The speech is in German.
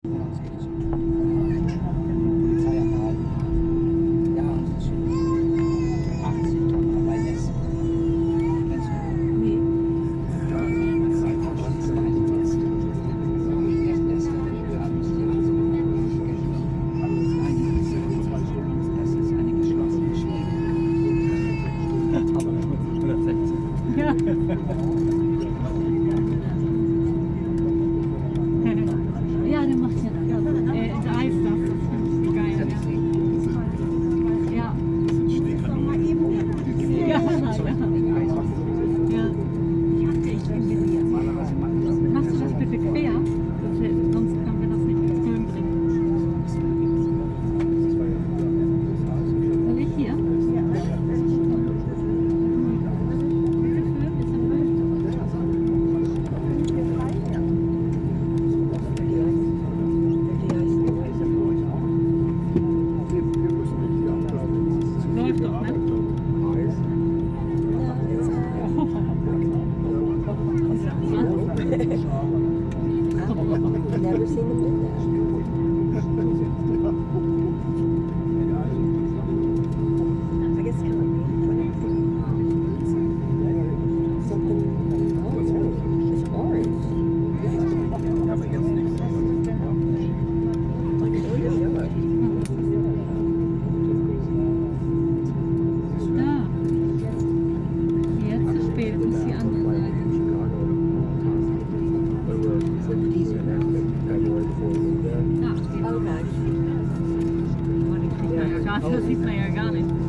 Ja, der macht ja der Eis das. Geil, ja. Ja. Ja, ja. Machst du das bitte quer? Sonst können wir das nicht ins Film bringen. Soll ich hier? Läuft doch, ne? I've never seen them do that. I guess kind of something. Oh, it's orange. Da. Jetzt spätestens die andere Seite. Okay. Das sieht man ja gar nicht.